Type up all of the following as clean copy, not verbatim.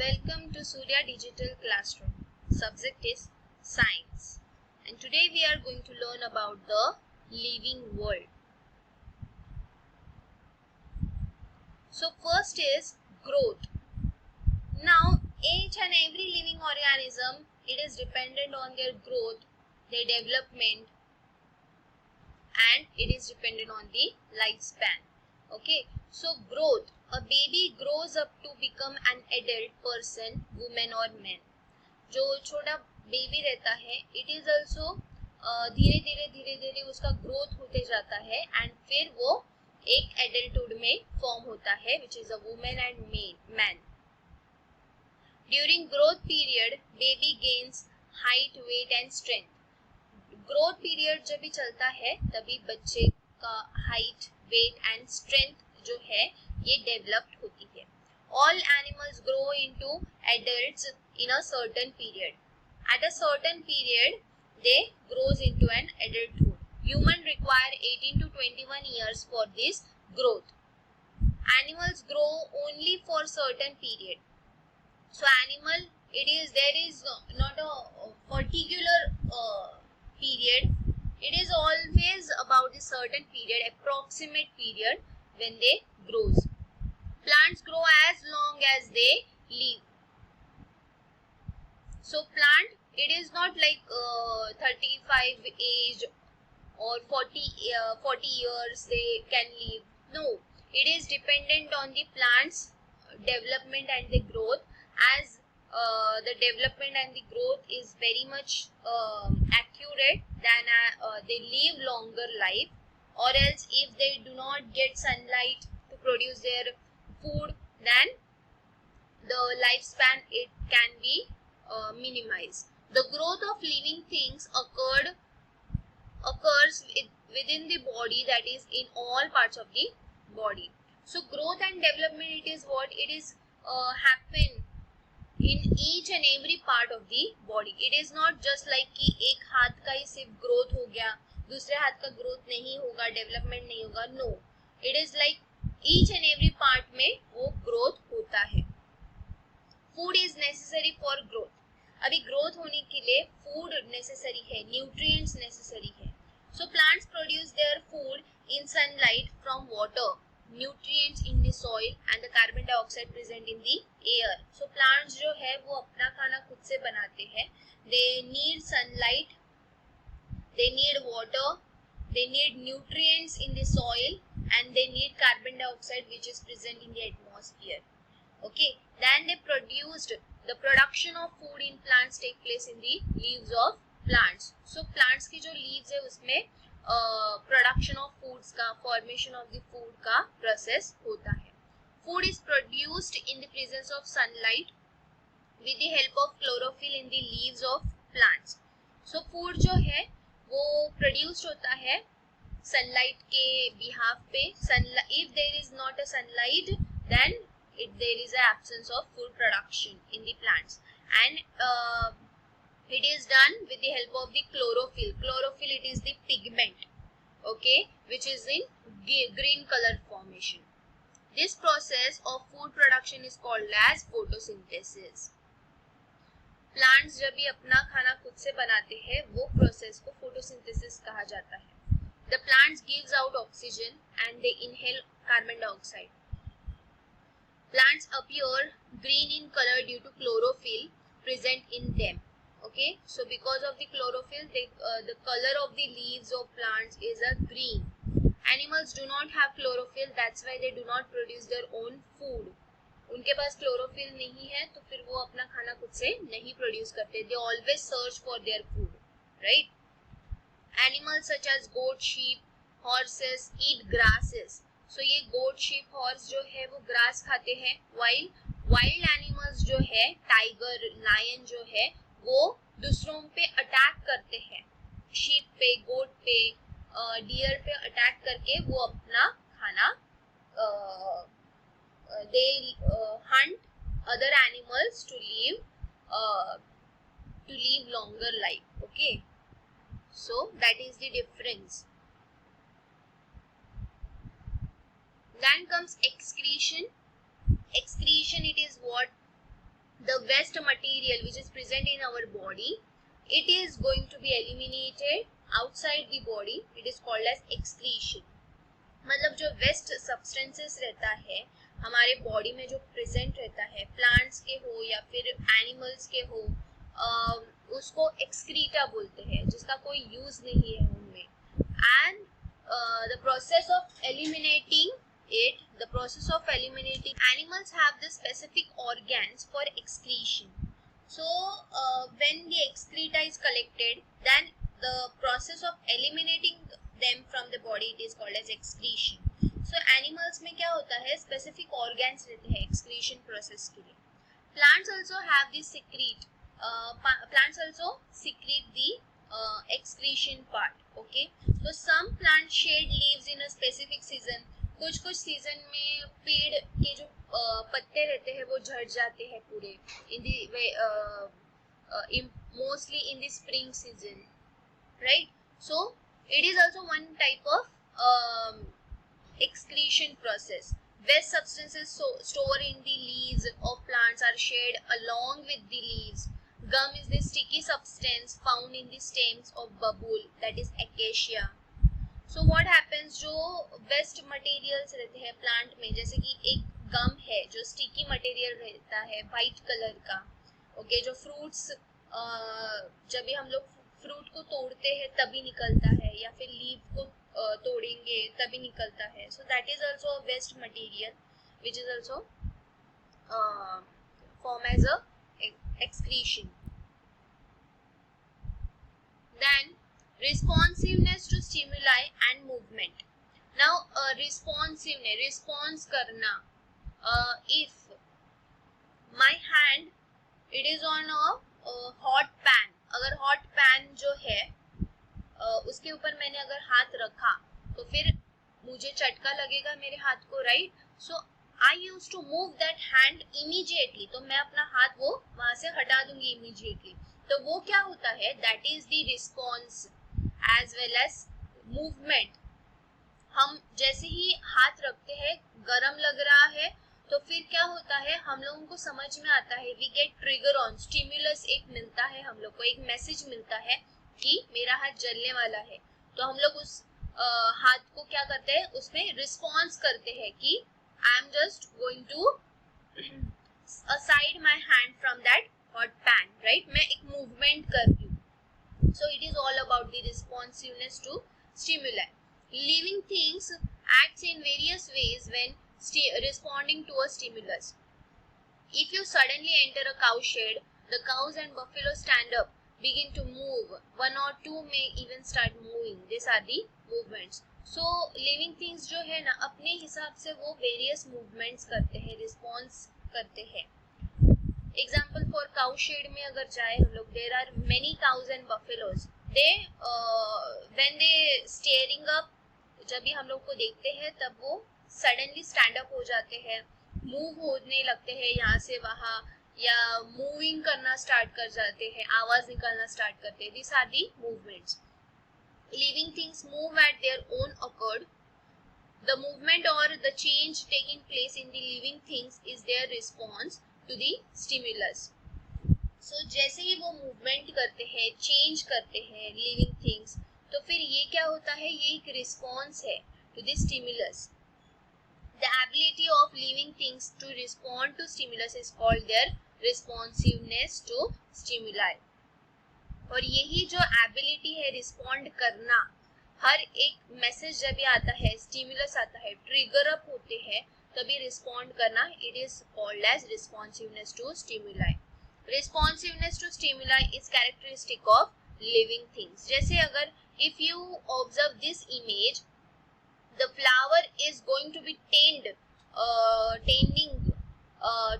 Welcome to Surya Digital Classroom. Subject is Science. And today we are going to learn about the living world. So first is growth. Now each and every living organism, it is dependent on their growth, their development, and it is dependent on the lifespan. Okay, so growth. A baby grows up to become an adult person, woman or man. जो छोटा baby रहता है, it is also धीरे धीरे उसका growth होते जाता है एंड फिर वो एक एडल्टहुड में फॉर्म होता है, which is a women and man. During growth period baby gains height, weight and strength. Growth period जब भी चलता है तभी बच्चे का हाइट, वेट एंड स्ट्रेंथ जो है ये डेवलप्ड होती है. All animals grow into adults in a certain period. At a certain period, they grows into an adulthood. Human require 18 to 21 years for this growth. Animals grow only for certain period. So animal, there is not a particular period. It is always about a certain period, approximate period when they grows. Plants grow as long as they live. So plant, it is not like 35 age or 40 years they can live. No, it is dependent on the plant's development and the growth. As the development and the growth is very much accurate, then they live longer life. Or else if they do not get sunlight to produce their food, then the lifespan it can be minimized. The growth of living things occurs within the body, that is in all parts of the body. So growth and development, it is what it is happen in each and every part of the body. It is not just like कि एक हाथ का ही सिर्फ growth हो गया, दूसरे हाथ का growth नहीं होगा, development नहीं होगा. No, it is like each and every part में वो growth होता है. Food is necessary for growth. अभी ग्रोथ होने के लिए फूड नेसेसरी है, न्यूट्रिएंट्स नेसेसरी है. So plants produce their food in sunlight from water, nutrients in the soil and the carbon dioxide present in the air. So plants जो है वो अपना खाना खुद से बनाते हैं. दे need sunlight, they need water, they need nutrients in the soil, and they need carbon dioxide which is present in the atmosphere. Okay, then the production of food in plants take place in the leaves of plants. So plants की जो leaves है उसमें production of foods का, formation of the food का process होता है. Food is produced in the presence of sunlight with the help of chlorophyll in the leaves of plants. So food जो है वो produced होता है sunlight के behalf पे. If there is not a sunlight, then there is an absence of food production in the plants, and it is done with the help of the chlorophyll. Chlorophyll, it is the pigment, okay, which is in green color formation. This process of food production is called as photosynthesis. Plants जब भी अपना खाना खुद से बनाते हैं वो process को फोटोसिंथेसिस कहा जाता है. The plants gives out oxygen and they inhale carbon dioxide. Plants appear green in color due to chlorophyll present in them. Okay, so because of the chlorophyll, the color of the leaves of plants is a green. Animals do not have chlorophyll, that's why they do not produce their own food. उनके पास chlorophyll नहीं है तो फिर वो अपना खाना खुद से नहीं प्रोड्यूस करते. They always search for their food, right? Animals such as goat, sheep, horses eat grasses. So ये goat, sheep, horse जो है वो grass खाते हैं, while wild animals जो है tiger, lion जो है वो दूसरों पे अटैक करते हैं. sheep पे, goat पे, deer पे अटैक करके वो अपना खाना they hunt other animals to live longer life. Okay, so that is the difference. Then comes excretion. Excretion, it is what the waste material which is present in our body, it is going to be eliminated outside the body. It is called as excretion. मतलब जो waste substances रहता है हमारे body में जो present रहता है, plants के हो या फिर एनिमल्स के हो, उसको एक्सक्रीटा बोलते हैं, जिसका कोई यूज नहीं है उनमें. And the process of eliminating it, the process of eliminating, animals have the specific organs for excretion. So when the excreta is collected, then the process of eliminating them from the body, it is called as excretion. So animals में क्या होता है, specific organs रहते हैं excretion process के लिए. Plants also have the secrete, plants also secrete the excretion part. Okay, so some plants shed leaves in a specific season. कुछ season में पेड़ के जो पत्ते रहते हैं वो झड़ जाते हैं पूरे, in the mostly in the spring season, right. So it is also one type of excretion process. Waste substances stored in the leaves of plants are shed along with the leaves. Gum is the sticky substance found in the stems of babul, that is acacia. So what happens, जो waste materials रहते हैं plant में, जैसे कि एक गम है जो sticky material रहता है वाइट कलर का. ओके, जो फ्रूट्स जब भी हम लोग फ्रूट को तोड़ते हैं तभी निकलता है, या फिर लीफ को तोड़ेंगे तभी निकलता है. So that is also waste material which is also form as a excretion. Then responsiveness to stimuli and movement. Now responsiveness, response करना. If my hand it is on a hot pan, अगर hot pan जो है उसके ऊपर मैंने अगर हाथ रखा तो फिर मुझे झटका लगेगा मेरे हाथ को, right. So I used to move that hand immediately. तो मैं अपना हाथ वो वहां से हटा दूंगी immediately. तो वो क्या होता है, that is the response as well as movement. हम जैसे ही हाथ रखते हैं, गरम लग रहा है, तो फिर क्या होता है, हम लोगों को समझ में आता है, we get trigger on, stimulus एक मिलता है, हम लोग को एक मैसेज मिलता है कि मेरा हाथ जलने वाला है. तो हम लोग उस हाथ को क्या करते हैं, उसमें रिस्पॉन्स करते हैं कि I am just going to aside my hand from that hot pan, right? मैं एक movement कर रही हूँ. So it is all about the responsiveness to stimuli. Living things acts in various ways when responding to a stimulus. If you suddenly enter a cow shed, the cows and buffalo stand up, begin to move. One or two may even start moving. These are the movements. So living things जो है ना, अपने हिसाब से वो various movements करते हैं, response करते हैं. एग्जाम्पल फॉर काउ शेड में अगर जाए हम लोग, there are many cows and buffaloes. They when they staring up, जब भी हम लोग को देखते हैं तब वो सडनली स्टैंड अप हो जाते हैं, मूव होने लगते हैं यहाँ से वहाँ, या मूविंग करना स्टार्ट कर जाते हैं, आवाज निकालना स्टार्ट करते हैं. This are the movements. Living things move at their own accord. The movement or the change taking place in the living things is their response to the stimulus. So जैसे ही वो movement करते हैं, change करते हैं living things, तो फिर ये क्या होता है, ये एक response है to the stimulus. The ability of living things to respond to stimulus is called their responsiveness to stimuli. और यही जो एबिलिटी है रिस्पॉन्ड करना, हर एक मैसेज जब भी आता है, स्टिमुलस आता है, ट्रिगर अप होते हैं, तभी रिस्पॉन्ड करना, it is called as responsiveness to stimuli. Responsiveness to stimuli is characteristic of living things. जैसे अगर if you observe this image, the flower is going to be tending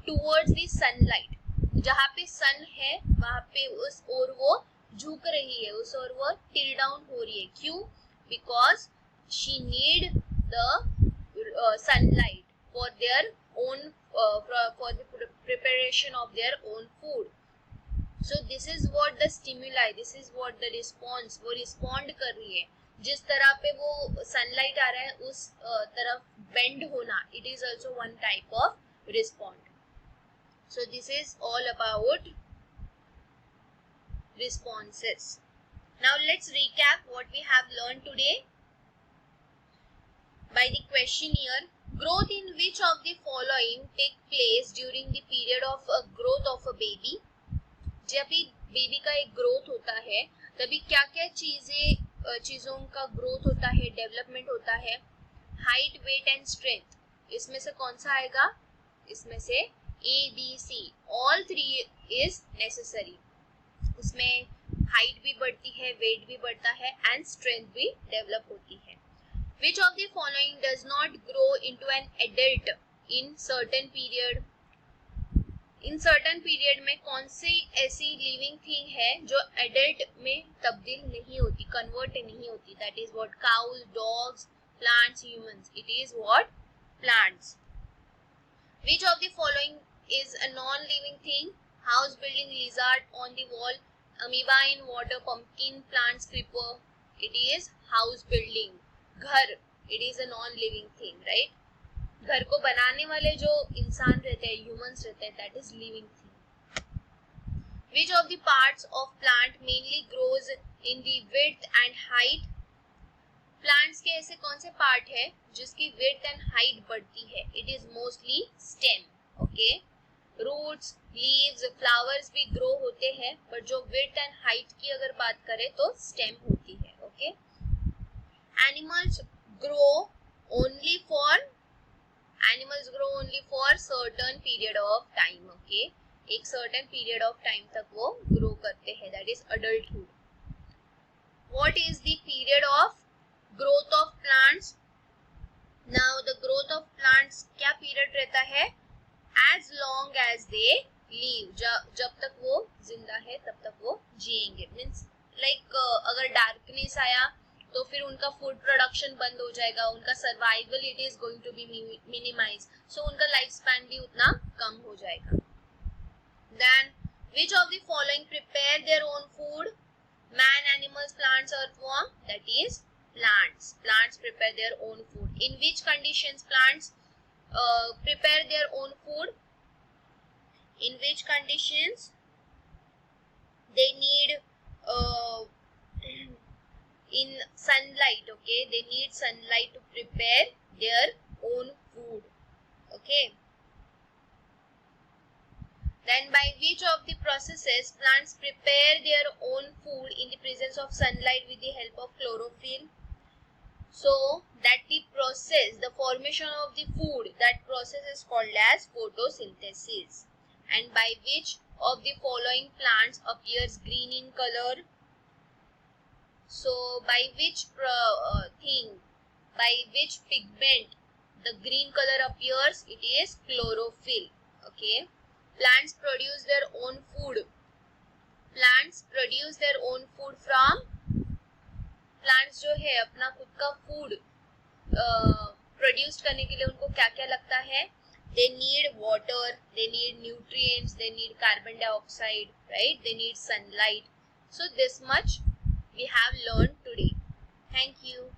towards the sunlight. जहाँ पे सन है वहाँ पे उस और वो झुक रही है, उस और वो टिल डाउन हो रही है. क्यों? Because she need the sunlight for their own, for the preparation of their own food. So this is what the stimuli, this is what the response, वो रिस्पॉन्ड कर रही है. जिस तरह पे वो सनलाइट आ रहा है उस तरफ बेंड होना, it is also one type of respond. So this is all about responses. Now let's recap what we have learned today by the question here. Growth in which of the following take place during the period of growth of a baby? जब भी baby का एक growth होता है तभी क्या क्या चीजों का ग्रोथ होता है, डेवलपमेंट होता है? Height, weight and strength. इसमें से कौन सा आएगा? इसमें से ABC, all three is necessary. उसमें हाइट भी बढ़ती है, वेट भी बढ़ता है एंड स्ट्रेंथ भी डेवलप होती है. Which of the following does not grow into an adult in certain period? In certain period में कौन सी ऐसी लिविंग थिंग है जो एडल्ट में तब्दील नहीं होती, कन्वर्ट नहीं होती? That is what? Cows, dogs, plants, humans. It is what? Plants. Which of the following is a non-living thing? House building, lizard on the wall, amoeba in water, pumpkin, plants, creeper. It is house building. घर, it is a non-living thing, right? घर को बनाने वाले जो इंसान रहते हैं, humans रहते हैं, that is living thing. Which of the parts of plant mainly grows in the width and height? Plants के ऐसे कौन से पार्ट है जिसकी विड्थ एंड हाइट बढ़ती है? It is mostly stem. Okay. Roots, leaves, flowers भी ग्रो होते हैं, बट जो विड्थ एंड हाइट की अगर बात करें तो स्टेम होती है. Okay. Animals grow only for certain period of time. Okay. एक सर्टेन पीरियड ऑफ टाइम तक वो ग्रो करते हैं, that is adulthood. What is the period of growth of plants? Now the growth of plants क्या period रहता है? As long as they live. जब तक वो जिंदा है तब तक वो जिएंगे. मीन्स लाइक अगर डार्कनेस आया तो फिर उनका फूड प्रोडक्शन बंद हो जाएगा, उनका survival it is going to be minimize, so उनका लाइफ स्पैन भी उतना कम हो जाएगा. Then which of the following prepare their own food? Man, animals, plants, earthworm. That is plants. Plants prepare their own food. In which conditions plants prepare their own food? In which conditions? They need in sunlight. Okay, they need sunlight to prepare their own food. Okay. Then by which of the processes plants prepare their own food in the presence of sunlight with the help of chlorophyll? So that the process, the formation of the food, that process is called as photosynthesis. And by which of the following plants appears green in color? So by which by which pigment the green color appears? It is chlorophyll. Okay. Plants produce their own food. Plants produce their own food from? Plants जो है अपना खुद का food produce करने के लिए उनको क्या क्या लगता है? They need water, they need nutrients, they need carbon dioxide, right? They need sunlight. So this much we have learn today. Thank you.